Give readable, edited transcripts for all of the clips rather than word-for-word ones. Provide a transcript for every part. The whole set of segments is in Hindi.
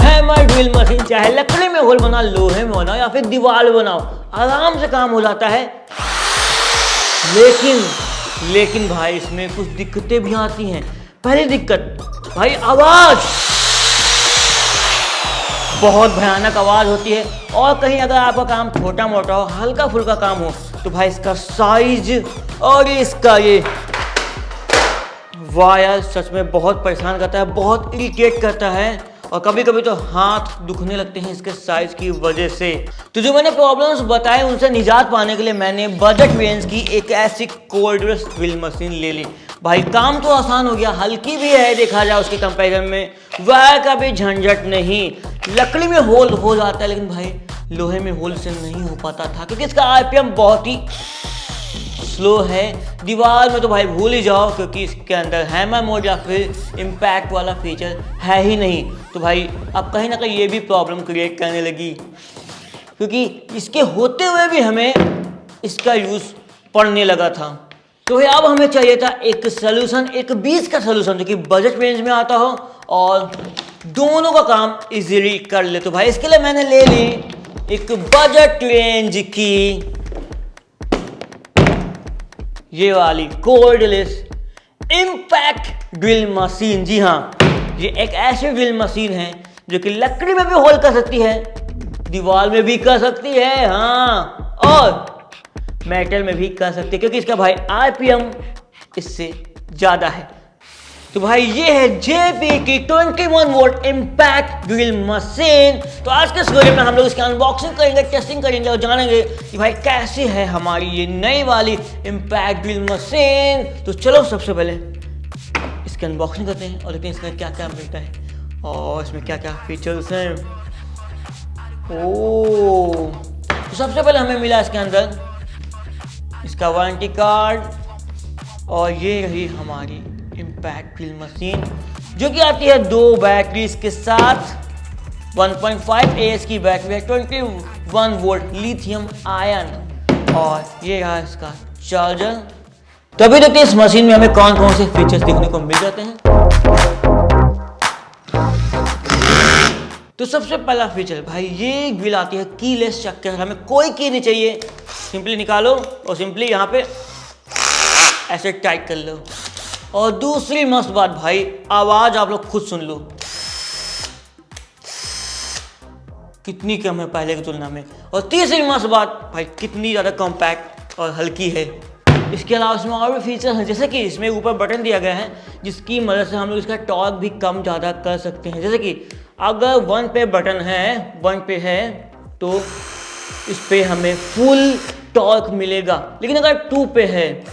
हैमर ड्रिल मशीन चाहे लकड़ी में होल बनाओ, लोहे में बनाओ या फिर दीवार बनाओ, आराम से काम हो जाता है। लेकिन भाई इसमें कुछ दिक्कतें भी आती हैं। पहली दिक्कत भाई आवाज, बहुत भयानक आवाज होती है। और कहीं अगर आपका काम छोटा मोटा हो, हल्का फुल्का काम हो, तो भाई इसका साइज और इसका ये वायर सच में बहुत परेशान करता है, बहुत इरिटेट करता है। और कभी कभी तो हाथ दुखने लगते हैं इसके साइज की वजह से। तो जो मैंने प्रॉब्लम्स बताए उनसे निजात पाने के लिए मैंने बजट रेंज की एक ऐसी कोर्डलेस ड्रिल मशीन ले ली। भाई काम तो आसान हो गया, हल्की भी है देखा जाए उसके कंपैरिजन में, वायर का भी झंझट नहीं। लकड़ी में होल हो जाता है लेकिन भाई लोहे में होल से नहीं हो पाता था क्योंकि इसका आरपीएम बहुत ही स्लो है। दीवार में तो भाई भूल ही जाओ क्योंकि इसके अंदर हैमर मोड या फिर इम्पैक्ट वाला फीचर है ही नहीं। तो भाई अब कहीं ना कहीं ये भी प्रॉब्लम क्रिएट करने लगी क्योंकि इसके होते हुए भी हमें इसका यूज़ पड़ने लगा था। तो भाई अब हमें चाहिए था एक सलूशन, एक बीच का सलूशन जो कि बजट रेंज में आता हो और दोनों का काम इजीली कर ले। तो भाई इसके लिए मैंने ले ली एक बजट रेंज की ये वाली कोर्डलेस इम्पैक्ट ड्रिल मशीन। जी हाँ, ये एक ऐसी ड्रिल मशीन है जो कि लकड़ी में भी होल कर सकती है, दीवार में भी कर सकती है, हाँ, और मेटल में भी कर सकती है क्योंकि इसका भाई आरपीएम इससे ज़्यादा है। तो भाई ये है JP की 21 वोल्ट इम्पैक्ट ड्रिल मशीन। तो आज के इस वीडियो में हम लोग इसकी अनबॉक्सिंग करेंगे, टेस्टिंग करेंगे और जानेंगे कि भाई कैसी है हमारी ये नई वाली इम्पैक्ट ड्रिल मशीन। तो चलो सबसे पहले इसकी अनबॉक्सिंग करते हैं और देखते हैं इसमें क्या क्या मिलता है और इसमें क्या क्या फीचर्स हैं। ओह, तो सबसे पहले हमें मिला इसके अंदर इसका वारंटी कार्ड और ये रही हमारी इम्पैक्ट ड्रिल मशीन जो कि आती है 2 बैटरीज के साथ। 1.5 AH की बैटरी है, 21 वोल्ट लिथियम आयन और ये रहा इसका चार्जर। तो अभी देखते हैं इस मशीन में हमें कौन कौन से फीचर्स देखने को मिल जाते हैं। तो सबसे पहला फीचर भाई ये ड्रिल आती है कीलेस चक्कर, हमें कोई की नहीं चाहिए, सिंपली निकालो और सिंपली यहाँ पे ऐसे टाइट कर लो। और दूसरी मस्त बात भाई आवाज आप लोग खुद सुन लो कितनी कम है पहले की तुलना में। और तीसरी मस्त बात भाई कितनी ज़्यादा कॉम्पैक्ट और हल्की है। इसके अलावा इसमें और भी फीचर्स हैं जैसे कि इसमें ऊपर बटन दिया गया है जिसकी मदद से हम लोग इसका टॉर्क भी कम ज़्यादा कर सकते हैं। जैसे कि अगर 1 पे बटन है, 1 पे है तो इस पे हमें फुल टॉर्क मिलेगा, लेकिन अगर 2 पे है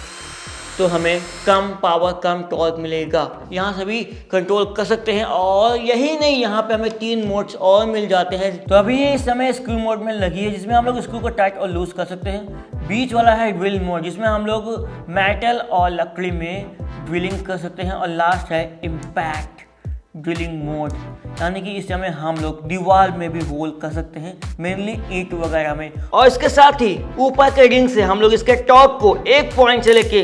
तो हमें कम पावर कम टॉर्क मिलेगा। यहाँ से भी कंट्रोल कर सकते हैं और यही नहीं, यहाँ पे हमें 3 मोड्स और मिल जाते हैं। तो अभी ये इस समय स्क्रू मोड में लगी है जिसमें हम लोग स्क्रू को टाइट और लूज कर सकते हैं। बीच वाला है ड्रिल मोड जिसमें हम लोग मेटल और लकड़ी में ड्रिलिंग कर सकते हैं। और लास्ट है इम्पैक्ट ड्रिलिंग मोड यानी कि इस समय हम लोग दीवार में भी होल कर सकते हैं, मेनली ईंट वगैरह में। और इसके साथ ही ऊपर के रिंग से हम लोग इसके टॉप को 1 पॉइंट से लेके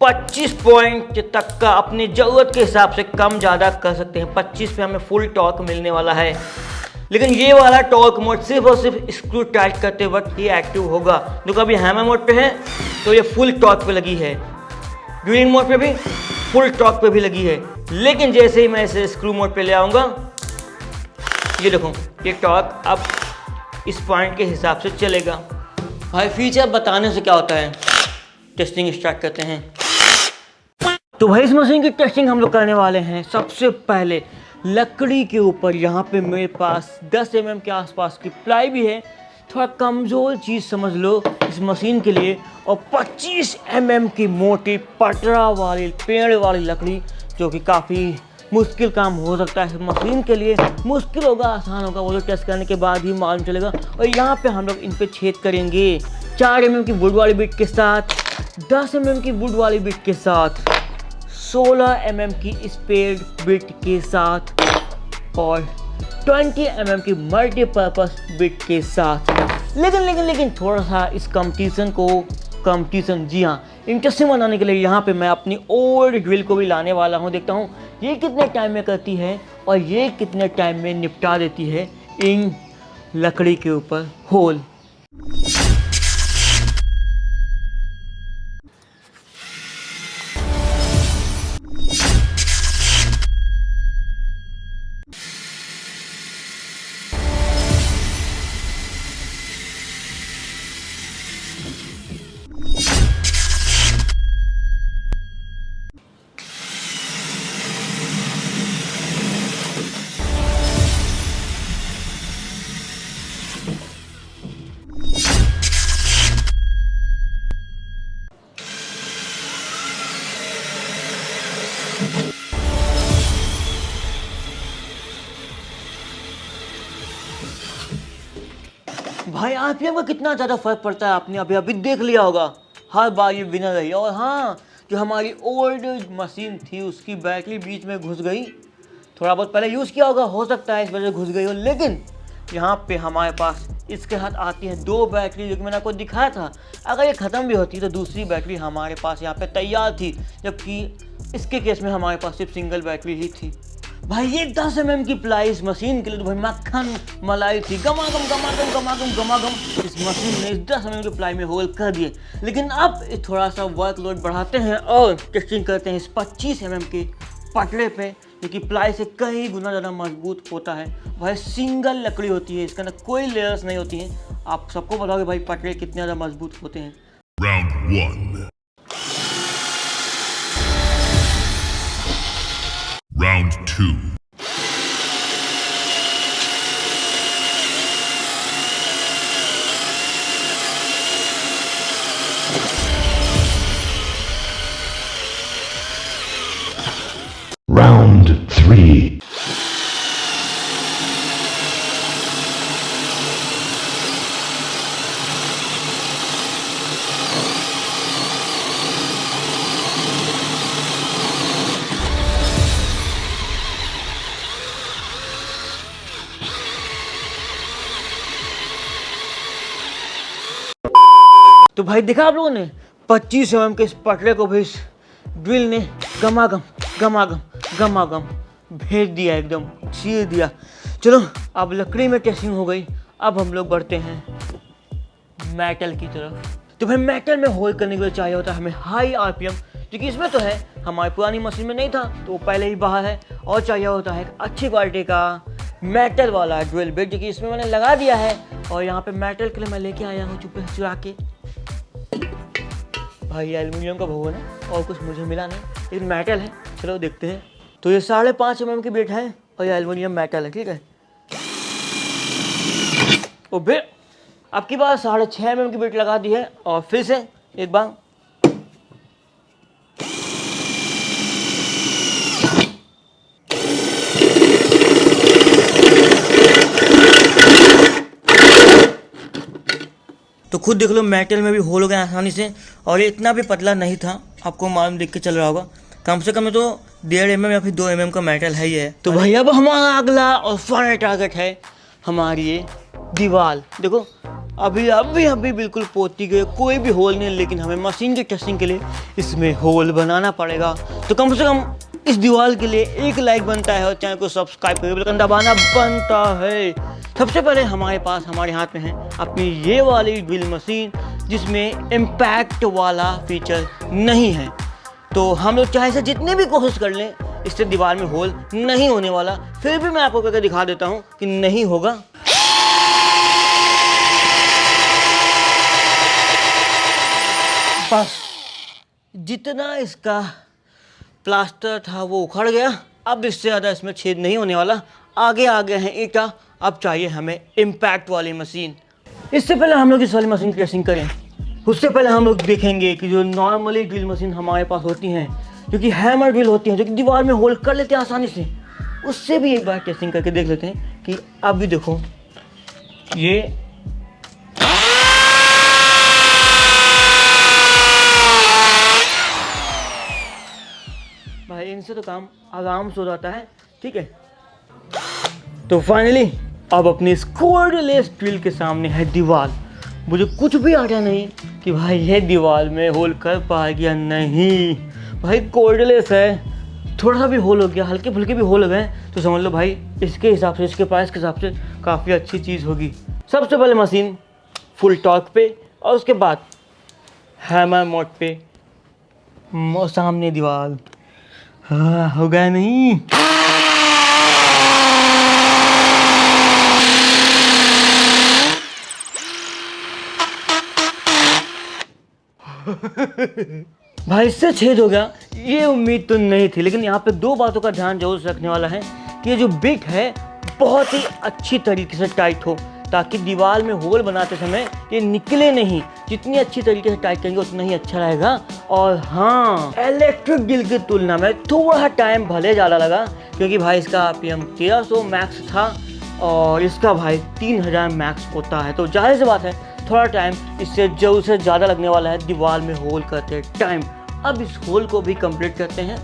25 पॉइंट तक का अपनी ज़रूरत के हिसाब से कम ज़्यादा कर सकते हैं। 25 पे हमें फुल टॉर्क मिलने वाला है, लेकिन ये वाला टॉर्क मोड सिर्फ और सिर्फ स्क्रू टाइट करते वक्त ही एक्टिव होगा। जो कभी हैमर मोड पे है तो ये फुल टॉर्क पे लगी है, ड्रिलिंग मोड पे भी फुल टॉर्क पे भी लगी है। लेकिन जैसे ही मैं इसे स्क्रू मोड पे ले आऊँगा, ये देखो ये टॉर्क अब इस पॉइंट के हिसाब से चलेगा। भाई फीचर बताने से क्या होता है, टेस्टिंग स्टार्ट करते हैं। तो भाई इस मशीन की टेस्टिंग हम लोग करने वाले हैं। सबसे पहले लकड़ी के ऊपर यहाँ पे मेरे पास 10 mm के आसपास की प्लाई भी है, थोड़ा कमज़ोर चीज़ समझ लो इस मशीन के लिए। और 25 mm की मोटी पटरा वाली पेड़ वाली लकड़ी जो कि काफ़ी मुश्किल काम हो सकता है इस मशीन के लिए। मुश्किल होगा आसान होगा वो तो टेस्ट करने के बाद ही मालूम चलेगा। और यहाँ पे हम लोग इन पे छेद करेंगे 4 mm की वुड वाली बिट के साथ, 10 mm की वुड वाली बिट के साथ, 16 mm की स्पेड बिट के साथ और 20 mm की मल्टीपर्पस बिट के साथ। लेकिन थोड़ा सा इस कंपटीशन जी हाँ, इंटरेस्टिंग बनाने के लिए यहाँ पे मैं अपनी ओल्ड ड्रिल को भी लाने वाला हूँ। देखता हूँ ये कितने टाइम में करती है और ये कितने टाइम में निपटा देती है इन लकड़ी के ऊपर होल। भाई आरपीएम का कितना ज़्यादा फर्क पड़ता है आपने अभी अभी देख लिया होगा। हर बार ये विनर रही। और हाँ, जो हमारी ओल्ड मशीन थी उसकी बैटरी बीच में घुस गई। थोड़ा बहुत पहले यूज़ किया होगा, हो सकता है इस वजह से घुस गई हो। लेकिन यहाँ पे हमारे पास इसके साथ आती हैं 2 बैटरी, जो कि मैंने आपको दिखाया था। अगर ये ख़त्म भी होती तो दूसरी बैटरी हमारे पास यहाँ पे तैयार थी, जबकि इसके केस में हमारे पास सिर्फ सिंगल बैटरी ही थी। भाई ये 10 mm की प्लाई इस मशीन के लिए तो भाई मक्खन मलाई थी। गमागम गमागम गमागम गमागम इस मशीन ने इस 10 mm की प्लाई में होल कर दिए। लेकिन अब थोड़ा सा वर्कलोड बढ़ाते हैं और टेस्टिंग करते हैं इस 25 mm के पटरे पे, जो कि प्लाई से कई गुना ज़्यादा मजबूत होता है। भाई सिंगल लकड़ी होती है, इसके अंदर कोई लेयर्स नहीं होती हैं। आप सबको बताओगे भाई पटरे कितने ज़्यादा मजबूत होते हैं। Round 1. Round 2. Round 3. तो भाई देखा आप लोगों ने 25 mm के इस पटरे को भी इस ड्रिल ने गमागम गमागम गमागम भेज दिया, एकदम चीर दिया। चलो अब लकड़ी में टेस्टिंग हो गई, अब हम लोग बढ़ते हैं मेटल की तरफ। तो भाई मेटल में होल करने के लिए चाहिए होता है हमें हाई आरपीएम, क्योंकि इसमें तो है, हमारी पुरानी मशीन में नहीं था तो वो पहले ही बाहर है। और चाहिए होता है एक अच्छी क्वालिटी का मेटल वाला ड्रिल बिट, जो कि इसमें मैंने लगा दिया है। और यहाँ पे मेटल के लिए मैं लेके आया हूँ चुपके से चुरा के। भाई एल्युमिनियम का भगोना है और कुछ मुझे मिला नहीं, लेकिन मेटल है। चलो देखते हैं। तो ये 5.5 mm की बिट है और ये एल्युमिनियम मेटल है, ठीक है। और फिर आपकी बार 6.5 mm की बिट लगा दी है और फिर से एक बार तो खुद देख लो मेटल में भी होल हो गया आसानी से। और ये इतना भी पतला नहीं था, आपको मालूम देख के चल रहा होगा। कम से कम तो 1.5 mm या फिर 2 mm का मेटल है ही है। तो भाई अब हमारा अगला और फाइनल टारगेट है हमारी ये दीवार। देखो अभी अभी अभी बिल्कुल पोती गई, कोई भी होल नहीं, लेकिन हमें मशीन की टेस्टिंग के लिए इसमें होल बनाना पड़ेगा। तो कम से कम इस दीवार के लिए एक लाइक बनता है और चैनल को सब्सक्राइब करके बेल आइकन दबाना बनता है। सबसे पहले हमारे हाथ में है अपनी ये वाली ड्रिल मशीन, जिसमें इम्पैक्ट वाला फीचर नहीं है। तो हम लोग चाहे से जितनी भी कोशिश कर लें, इससे दीवार में होल नहीं होने वाला। फिर भी मैं आपको करके दिखा देता हूँ कि नहीं होगा। बस जितना इसका प्लास्टर था वो उखड़ गया, अब इससे ज़्यादा इसमें छेद नहीं होने वाला। आगे हैं ईटा, अब चाहिए हमें इम्पैक्ट वाली मशीन। इससे पहले हम लोग इस वाली मशीन की टेस्टिंग करें, उससे पहले हम लोग देखेंगे कि जो नॉर्मली ड्रिल मशीन हमारे पास होती हैं, जो कि हैमर ड्रिल होती हैं, जो कि दीवार में होल कर लेते हैं आसानी से, उससे भी एक बार टेस्टिंग करके देख लेते हैं कि अब भी देखो ये भाई इनसे तो काम आराम से हो जाता है, ठीक है। तो फाइनली अब अपनी इस कोर्डलेस ड्रिल के सामने है दीवार। मुझे कुछ भी आइडिया नहीं कि भाई ये दीवार में होल कर पाएगी या नहीं। भाई कोर्डलेस है, थोड़ा सा भी होल हो गया, हल्के फुल्के भी होल हो गए तो समझ लो भाई इसके हिसाब से, इसके प्राइस के हिसाब से काफ़ी अच्छी चीज़ होगी। सबसे पहले मशीन फुल टॉर्क पे और उसके बाद हैमर मोड पे और सामने दीवार। हाँ हो गया नहीं? भाई इससे छेद हो गया, ये उम्मीद तो नहीं थी। लेकिन यहाँ पे दो बातों का ध्यान जरूर से रखने वाला है कि ये जो बिट है बहुत ही अच्छी तरीके से टाइट हो, ताकि दीवार में होल बनाते समय ये निकले नहीं। जितनी अच्छी तरीके से टाइट करेंगे उतना ही अच्छा रहेगा। और हाँ, इलेक्ट्रिक ड्रिल की तुलना में थोड़ा टाइम भले ज़्यादा लगा, क्योंकि भाई इसका RPM 1300 मैक्स था और इसका भाई 3000 मैक्स होता है, तो जाहिर सी बात है थोड़ा टाइम इससे जरूर से ज़्यादा लगने वाला है दीवार में होल करते टाइम। अब इस होल को भी कंप्लीट करते हैं।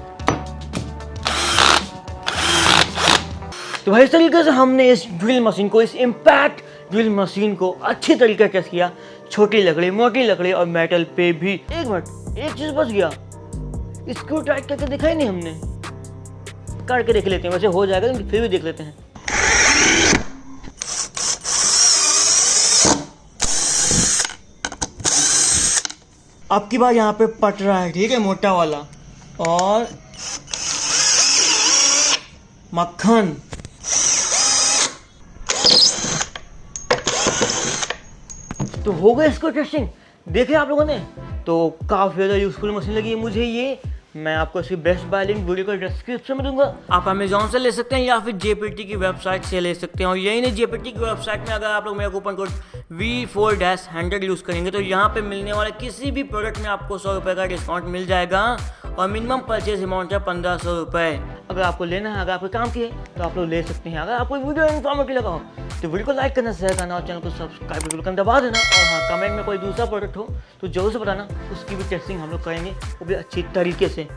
तो भाई इस तरीके से हमने इस ड्रिल मशीन को, इस इम्पैक्ट ड्रिल मशीन को अच्छी तरीके से टेस्ट किया। छोटी लकड़ी, मोटी लकड़ी और मेटल पे भी। एक मिनट, एक चीज़ बच गया, स्क्रू टाइट करके देखा ही नहीं हमने। करके देख लेते हैं, वैसे हो जाएगा लेकिन फिर भी देख लेते हैं। अब की बार यहाँ पे पट रहा है, ठीक है, मोटा वाला। और मक्खन, तो हो गया इसको टेस्टिंग। देखे आप लोगों ने, तो काफ़ी ज़्यादा यूजफुल मशीन लगी है मुझे ये। मैं आपको इसकी बेस्ट बाय लिंक वीडियो को डिस्क्रिप्शन में दूंगा। आप अमेजोन से ले सकते हैं या फिर JPT की वेबसाइट से ले सकते हैं। और यही नहीं, JPT की वेबसाइट में अगर आप लोग मेरा कूपन कोड V4-100 यूज़ करेंगे तो यहाँ पे मिलने वाले किसी भी प्रोडक्ट में आपको 100 रुपये का डिस्काउंट मिल जाएगा। और मिनिमम परचेज अमाउंट है 1500 रुपये। अगर आपको लेना है, अगर आपको काम किए तो आप लोग ले सकते हैं। अगर आपको वीडियो इन्फॉर्मेटिव लगा हो तो वीडियो को लाइक करना, शेयर करना और चैनल को सब्सक्राइब बिल्कुल करना दबा देना। और हाँ, कमेंट में कोई दूसरा प्रोडक्ट हो तो जरूर से बताना, उसकी भी टेस्टिंग हम लोग करेंगे, वो भी अच्छी तरीके से।